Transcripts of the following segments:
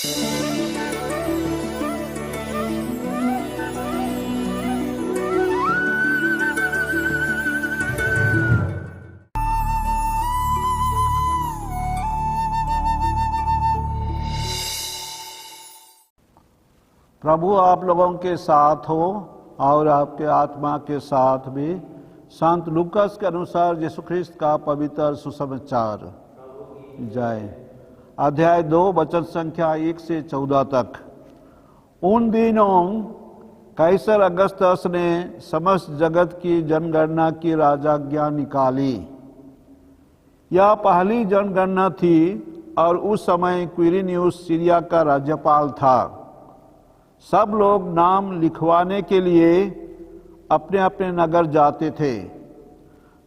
प्रभु आप लोगों के साथ हो और आपके आत्मा के साथ भी। संत लूकास के अनुसार यीशु ख्रिस्त का पवित्र सुसमाचार। जय। अध्याय 2 वचन संख्या 1 से 14 तक। उन दिनों कैसर अगस्तस ने समस्त जगत की जनगणना की राजाज्ञा निकाली। यह पहली जनगणना थी और उस समय क्विरिनियुस सीरिया का राज्यपाल था। सब लोग नाम लिखवाने के लिए अपने अपने नगर जाते थे।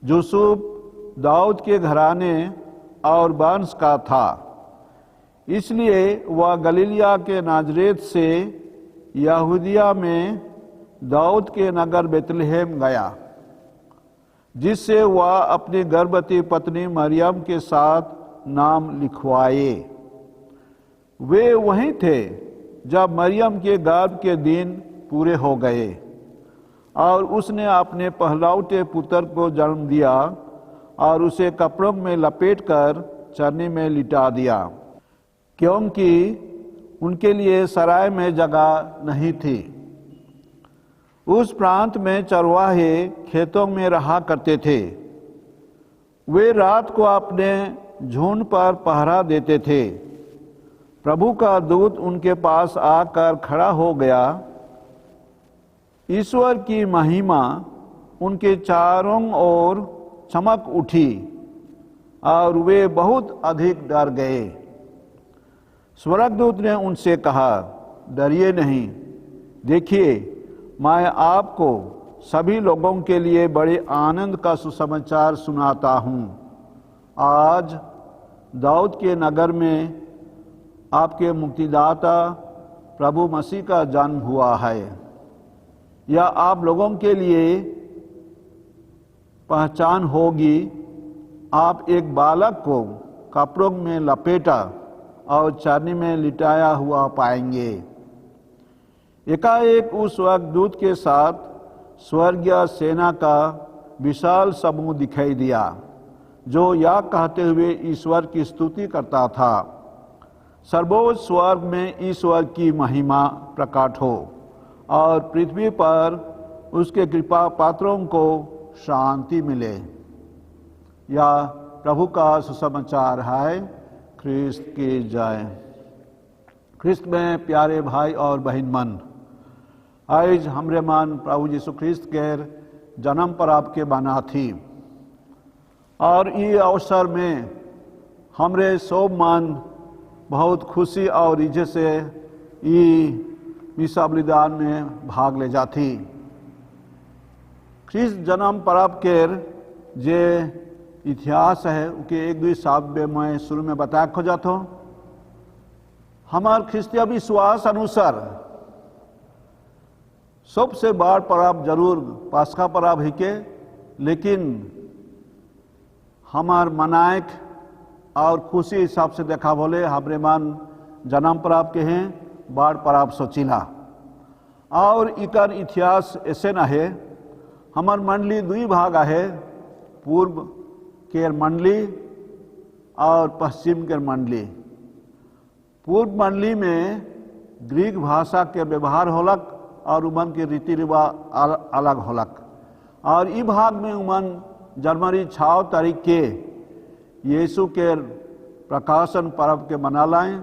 यूसुफ दाऊद के घराने और वंश का था, इसलिए वह गलीलिया के नाजरेत से यहूदिया में दाऊद के नगर बेतलहम गया, जिससे वह अपनी गर्भवती पत्नी मरियम के साथ नाम लिखवाए। वे वहीं थे जब मरियम के गर्भ के दिन पूरे हो गए और उसने अपने पहलौठे पुत्र को जन्म दिया और उसे कपड़ों में लपेटकर चरनी में लिटा दिया, क्योंकि उनके लिए सराय में जगह नहीं थी। उस प्रांत में चरवाहे खेतों में रहा करते थे। वे रात को अपने झुंड पर पहरा देते थे। प्रभु का दूत उनके पास आकर खड़ा हो गया। ईश्वर की महिमा उनके चारों ओर चमक उठी और वे बहुत अधिक डर गए। स्वर्गदूत ने उनसे कहा, डरिए नहीं, देखिए मैं आपको सभी लोगों के लिए बड़े आनंद का सुसमाचार सुनाता हूँ। आज दाऊद के नगर में आपके मुक्तिदाता प्रभु मसीह का जन्म हुआ है। यह आप लोगों के लिए पहचान होगी। आप एक बालक को कपड़ों में लपेटा और चरनी में लिटाया हुआ पाएंगे। एकाएक उस स्वर्गदूत के साथ स्वर्गीय सेना का विशाल समूह दिखाई दिया, जो यह कहते हुए ईश्वर की स्तुति करता था, सर्वोच्च स्वर्ग में ईश्वर की महिमा प्रकट हो और पृथ्वी पर उसके कृपा पात्रों को शांति मिले। यह प्रभु का सुसमाचार है। ख्रिस्त की जय। ख्रिस्त में प्यारे भाई और बहन मन, आज हमरे मन प्रभु यीशु ख्रिस्त के जन्म पर आपके बना थी और ये अवसर में हमरे सब मन बहुत खुशी और इज्जत से ये मिसा बलिदान में भाग ले जाती। ख्रिस्त जन्म पर्व के जे इतिहास है उके एक दो शब्द में मैं शुरू में बताया खोजत हूँ। हमार ख्रिस्तीय विश्वास अनुसार सबसे बड़ पर्व जरूर पास्का पर्व ही के, लेकिन हमार मनायक और खुशी हिसाब से देखा बोले हमरे मन जन्म पर्व के हैं बड़ पर्व सोचिला। और इकर इतिहास ऐसे न है। हमार मंडली दुई भाग है, पूर्व के मंडली और पश्चिम के मंडली। पूर्व मंडली में ग्रीक भाषा के व्यवहार होलक और उमन के रीति रिवाज अलग होलक। और ई भाग में उमन जनवरी 6 तारीख के यीशु के प्रकाशन पर्व के मना लाएं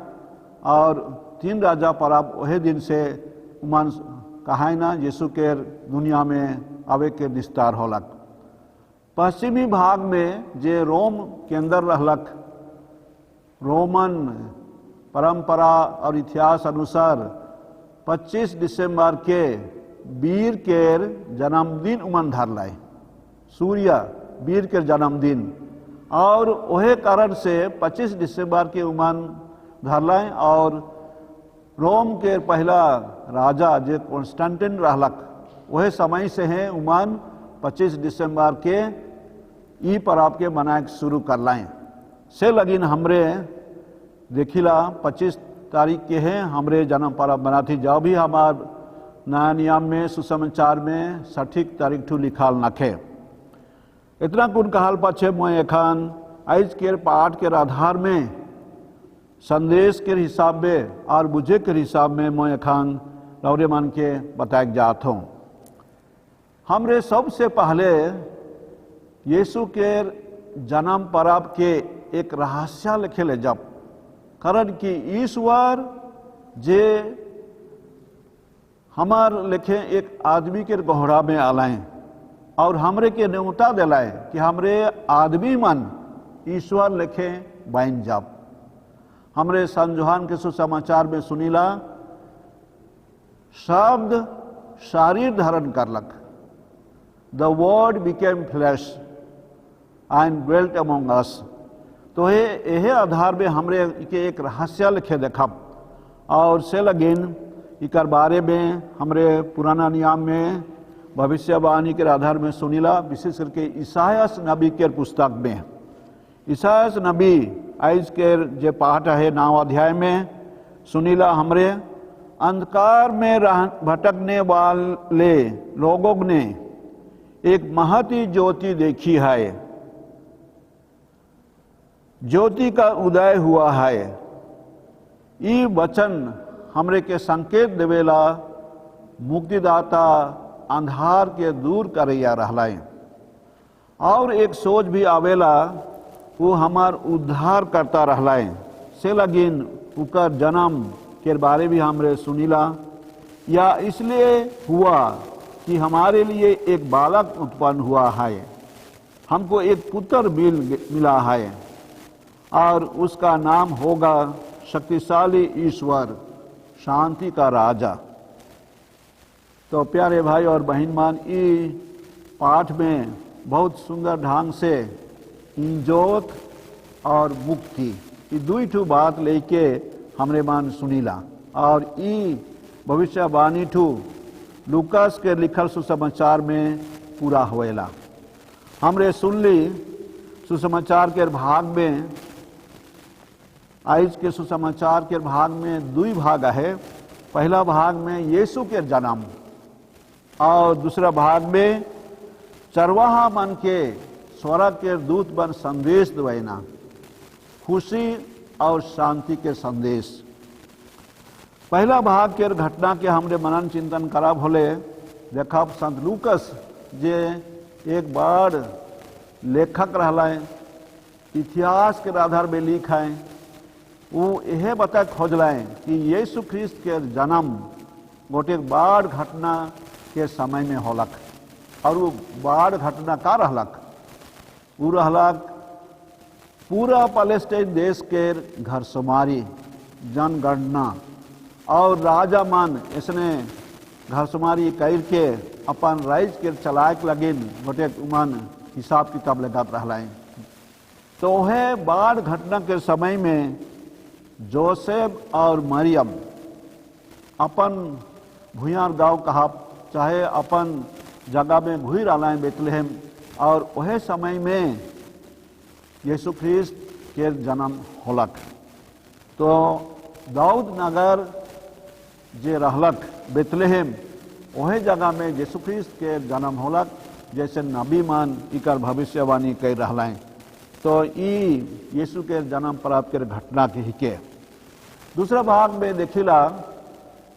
और 3 राजा पर्व वही दिन से उमन कहाय ना यीशु के दुनिया में आवे के विस्तार होलक। पश्चिमी भाग में जे रोम के अंदर रहलक, रोमन परंपरा और इतिहास अनुसार 25 दिसंबर के वीर के जन्मदिन उमन धर लाए, सूर्य वीर के जन्मदिन, और वही कारण से 25 दिसंबर के उमन धर लाए। और रोम के पहला राजा जे कॉन्स्टेंटिन रहलक, वही समय से है उमन 25 दिसंबर के ई पर्व के मनाए शुरू कर लाए से लगिन हमरे देखिला 25 तारीख के हैं हमरे जन्म पर्व बना थी। जब भी हमार नया नियम में सुसमाचार में सठीक तारीख ठू लिखाल नखे। इतना कुन कहल पाछे मैं एखन आज के पाठ के आधार में संदेश के हिसाब में और बुझे के हिसाब में मैं एखन लौरे मन के बताए जात हूँ। हमरे सबसे पहले यीशु के जन्म पर्व के एक रहस्य लिखे ले जब कारण कि ईश्वर जे हमार लिखे एक आदमी के गहरा में आलाए और हमरे के न्योता दिलाए कि हमरे आदमी मन ईश्वर लिखे बन जब। हमरे संत यूहन्ना के सुसमाचार में सुनीला शब्द शरीर धारण करलक। The word became flesh and dwelt among us। तो यह आधार में हमरे के एक रहस्य लिखे देखब और से लगिन इकर बारे में हमरे पुराना नियम में भविष्यवाणी के आधार में सुनीला, विशेष करके ईसायास नबी के पुस्तक में। ईसायास नबी आज के जे पाठ है 9 अध्याय में सुनीला हमरे अंधकार में भटकने वाले लोगों ने एक महती ज्योति देखी है, ज्योति का उदय हुआ है। ये वचन हमरे के संकेत देवेला मुक्तिदाता अंधार के दूर करैया रहलाए और एक सोच भी आवेला वो हमार उद्धार करता रहलाए। से लगिन उकर जन्म के बारे भी हमरे सुनीला या इसलिए हुआ कि हमारे लिए एक बालक उत्पन्न हुआ है, हमको एक पुत्र मिला है और उसका नाम होगा शक्तिशाली ईश्वर, शांति का राजा। तो प्यारे भाई और बहन मान, ये पाठ में बहुत सुंदर ढंग से इंजोत और मुक्ति ये दुई ठू बात लेके हमरे मान सुनीला और ये भविष्यवाणी ठू लूकास के लिखल सुसमाचार में पूरा होएला। हमरे सुनली सुसमाचार के भाग में, आज के सुसमाचार के भाग में 2 भाग है। पहला भाग में यीशु के जन्म और दूसरा भाग में चरवाहा मन के स्वर्ग के दूत बन संदेश देना, खुशी और शांति के संदेश। पहला भाग के घटना के हमरे मनन चिंतन करब होले देखब संत लूकस जे एक बार लेखक रहलाए, इतिहास के आधार में लिखाए, वो यह बता खोजलाए कि यीशु ख्रिस्त के जन्म गोटे बाढ़ घटना के समय में होलक और वो बाढ़ घटना का रहलक, वो रहलक पूरा पैलेस्टाइन देश के घरसुमारी जनगणना और राजा मन इसने घरसुमारी करके अपन राइज के चलाए लगिन गोटे मन हिसाब किताब लगात रहलाए। तो वह बाढ़ घटना के समय में जोसेफ और मरियम अपन भूयार गांव कहा चाहे अपन जगह में घुर आलाए बेतलहम और वह समय में यीशु ख्रिस्त के जन्म होलक। तो दाऊद नगर जे रहलक बेतलहम वह जगह में यीशु ख्रिस्त के जन्म होलक, जैसे नबी मान इकर भविष्यवाणी कर रहलाए। तो यीशु के जन्म प्राप्त के घटना के ही के दूसरा भाग में देखिला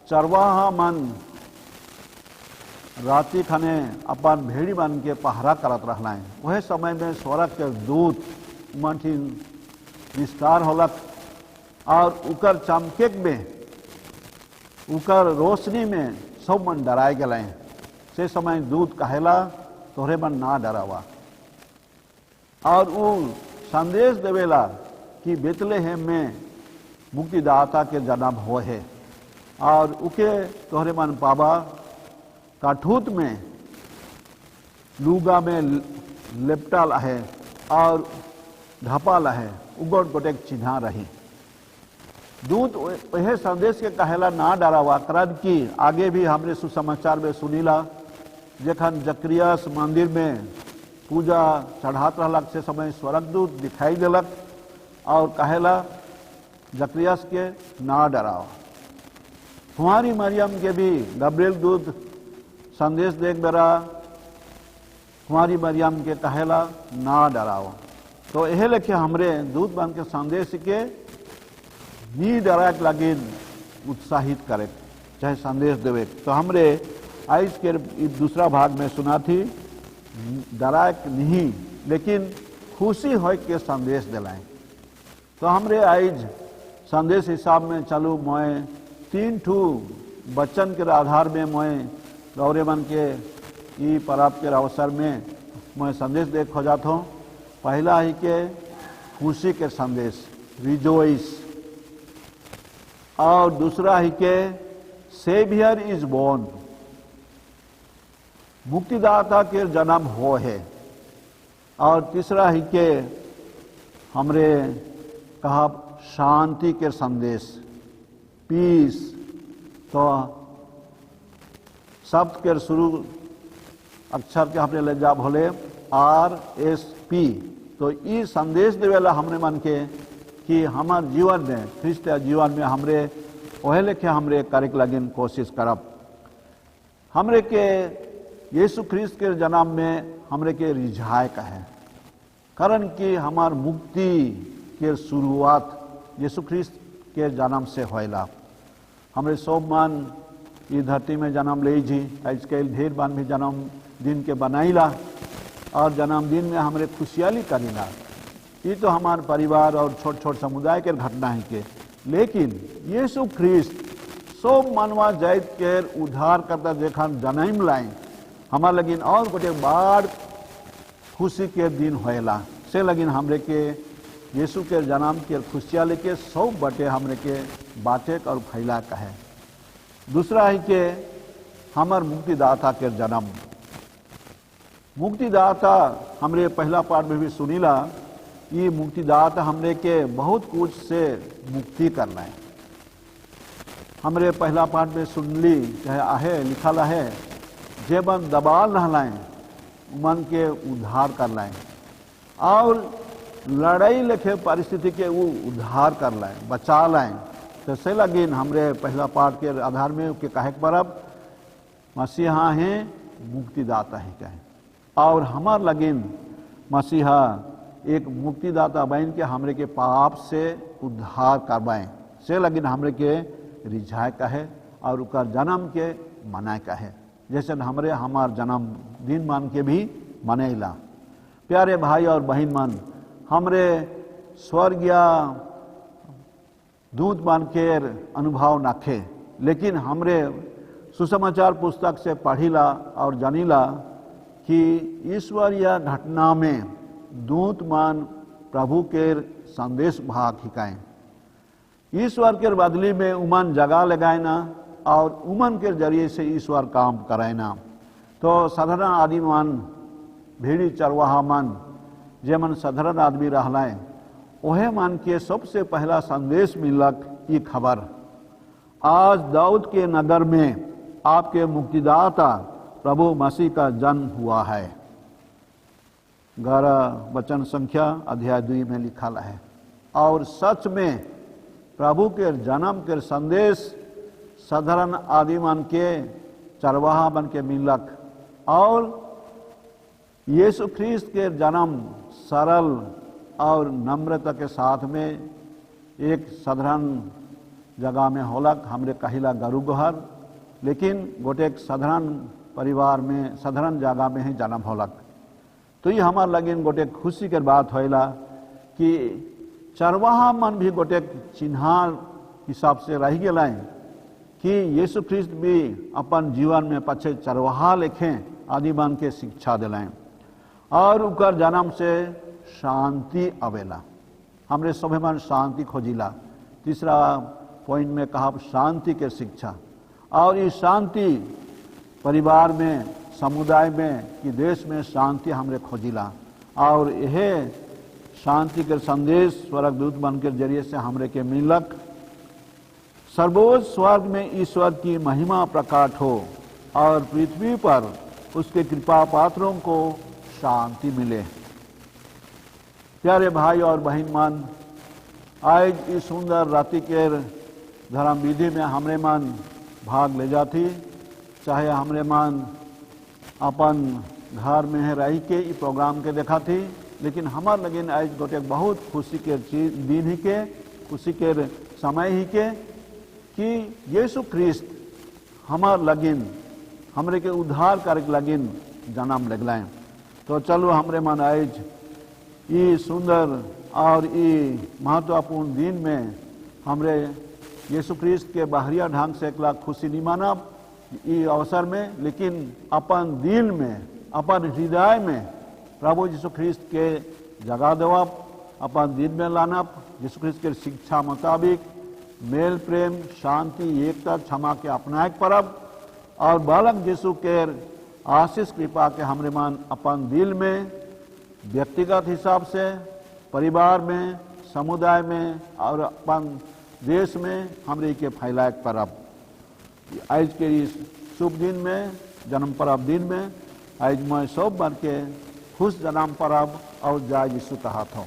चरवाहा मन राति खने अपन भेड़ी मन के पहरा करत रहलाए। वह समय में स्वर्ग के दूत मन विस्तार होलक और उकर चमकेक में उकर रोशनी में सब मन डराए गए। से समय दूत कहेला तोहरे मन ना डरावा और वो संदेश देवेला कि बेतलहम में मुक्तिदाता के जन्म हो है और उके तोहरे मन पाबा काठूत में लूगा में लिपटल है और ढपल है, उगड़ गोटेक चिन्हा रही। दूत वह संदेश के कहेला ना डरावा करन की आगे भी हमने सुसमाचार में सुनीला जखन जकरियास मंदिर में पूजा चढ़ात रहलक से समय स्वर्गदूत दिखाई दिलक और कहेला जकरियास के ना डराओ। कुंवारी मरियम के भी गब्रिएल दूत संदेश देख डरा, कुंवारी मरियम के कहेला ना डराओ। तो यह लेके हमरे दूत बन के संदेश के नी डराक लगे उत्साहित करे, चाहे संदेश देवे। तो हमरे आज के दूसरा भाग में सुना थी, डराक नहीं लेकिन खुशी हो के संदेश दिलाए। तो हमरे आज संदेश हिसाब में चलू, मैं 3 ठू बच्चन के आधार में मैं गौरे बन के ई पर्व के अवसर में मैं संदेश दे खोजत हूँ। पहला ही के खुशी के संदेश, रिजोइस, और दूसरा ही के सेवियर इज बोर्न, मुक्तिदाता के जन्म हो है, और तीसरा ही के हमरे कहा शांति के संदेश, पीस। तो शब्द के शुरू अक्षर के हमने ले जा भोले RSP। तो ये संदेश देवेला हमने मन के कि हमार जीवन में, ख्रिस्त जीवन में हमरे वह लेखे हमरे करे लगिन कोशिश करब। हमरे के यीशु ख्रिस्त के जन्म में हमरे के रिझाए का है, कारण कि हमार मुक्ति के शुरुआत यीशु ख्रिस्त के जन्म से होएला। हमरे सब मान ये धरती में जन्म ले जी, आजकल ढेर बान भी जन्म दिन के बनाईला, और जन्मदिन में हमरे खुशहाली करीला। ये तो हमार परिवार और छोट छोट समुदाय के घटना है के, लेकिन यीशु ख्रिस्त सब मानवा जात के उद्धार करता देखा जन्म लाए हमार लगिन और गोटे बार खुशी के दिन होएला। से लगिन हमरे के यीशु के जन्म के खुशियाली के सब बटे हमरे के बाटे और फैला का है। दूसरा है कि हमार मुक्तिदाता के जन्म, मुक्तिदाता हमरे पहला पाठ में भी सुनीला, ये मुक्तिदाता हमरे के बहुत कुछ से मुक्ति करना है। हमरे पहला पाठ में सुनली चाहे आहे लिखल है, जेबन दबाल नहलाएं मन के उद्धार कर लाएं, और लड़ाई लेखे परिस्थिति के वो उद्धार कर लाएं, बचा लाएं। तो से लगिन हमरे पहला पाठ के आधार में के कहे परब मसीहा हैं मुक्तिदाता है कहे, और हमार लगिन मसीहा एक मुक्तिदाता बन के हमरे के पाप से उद्धार करवाएं। से लगिन हमरे के रिझाए कहे और उनका जन्म के मनाए कहे, जैसे हमरे हमार जन्म दिन मान के भी मनेला। प्यारे भाई और बहन मन, हमरे स्वर्गीय दूत मान के अनुभव नाखे, लेकिन हमरे सुसमाचार पुस्तक से पढ़ीला और जानीला कि ईश्वरीय घटना में दूत मान प्रभु के संदेश भाग हिकाएं, ईश्वर के बदली में उमन जगह लगाएना और उमन के जरिए से ईश्वर काम कराएना। तो साधारण आदमी मन, भीड़ी चरवाहा मन, जे मन साधारण आदमी रहलाए, वह मन के सबसे पहला संदेश मिलक ये खबर, आज दाऊद के नगर में आपके मुक्तिदाता प्रभु मसीह का जन्म हुआ है। 11 वचन संख्या अध्याय 2 में लिखा है। और सच में प्रभु के जन्म के संदेश साधारण आदमी मन के चरवाहा बन के मिलक, और यीशु ख्रिस्त के जन्म सरल और नम्रता के साथ में एक साधारण जगह में होलक। हमरे कहिला गरु घर, लेकिन गोटे साधारण परिवार में साधारण जगह में ही जन्म होलक। तो ये हमार लगिन गोटे खुशी के बात होइला कि चरवाहा मन भी गोटे चिन्हा हिसाब से रह गए कि यीशु ख्रिस्त भी अपन जीवन में पछे चरवाहा लेखें आदि मन के शिक्षा दिलाएं, और उनकर जन्म से शांति अवेला। हमरे सभी मन शांति खोजिला। तीसरा पॉइंट में कहा शांति के शिक्षा, और ये शांति परिवार में, समुदाय में कि देश में शांति हमरे खोजिला, और यह शांति के संदेश स्वर्गदूत बन के जरिए से हमरे के मिलक। सर्वोच्च स्वर्ग में ईश्वर की महिमा प्रकट हो और पृथ्वी पर उसके कृपा पात्रों को शांति मिले। प्यारे भाई और बहन मन, आज इस सुंदर राति के धर्म विधि में हमरे मन भाग ले जाती, चाहे हमरे मन अपन घर में है रही के प्रोग्राम के देखा थी, लेकिन हमार लगिन आज गोटे बहुत खुशी के दिन ही के, खुशी के समय ही के कि यीशु ख्रिस्त हमार लगिन हमरे के उद्धार करके लगिन जन्म लगलाए। तो चलो हमरे मन आज ये सुंदर और ये महत्वपूर्ण दिन में हमरे यीशु ख्रिस्त के बाहरिया ढंग से एकला खुशी नहीं मानब ये अवसर में, लेकिन अपन दिल में, अपन हृदय में प्रभु यीशु ख्रिस्त के जगह देवब, अपन दिल में लानब, यीशु ख्रिस्त के शिक्षा मुताबिक मेल प्रेम शांति एकता क्षमा के अपनाए परब और बालक यीशु के आशीष कृपा के हमरे मन अपन दिल में व्यक्तिगत हिसाब से, परिवार में, समुदाय में और अपन देश में हमरे के फैलाए परब। आज के इस शुभ दिन में, जन्म पर्व दिन में आज मैं सब बन के खुश जन्म पर्व और जय यीशु कहत हूँ।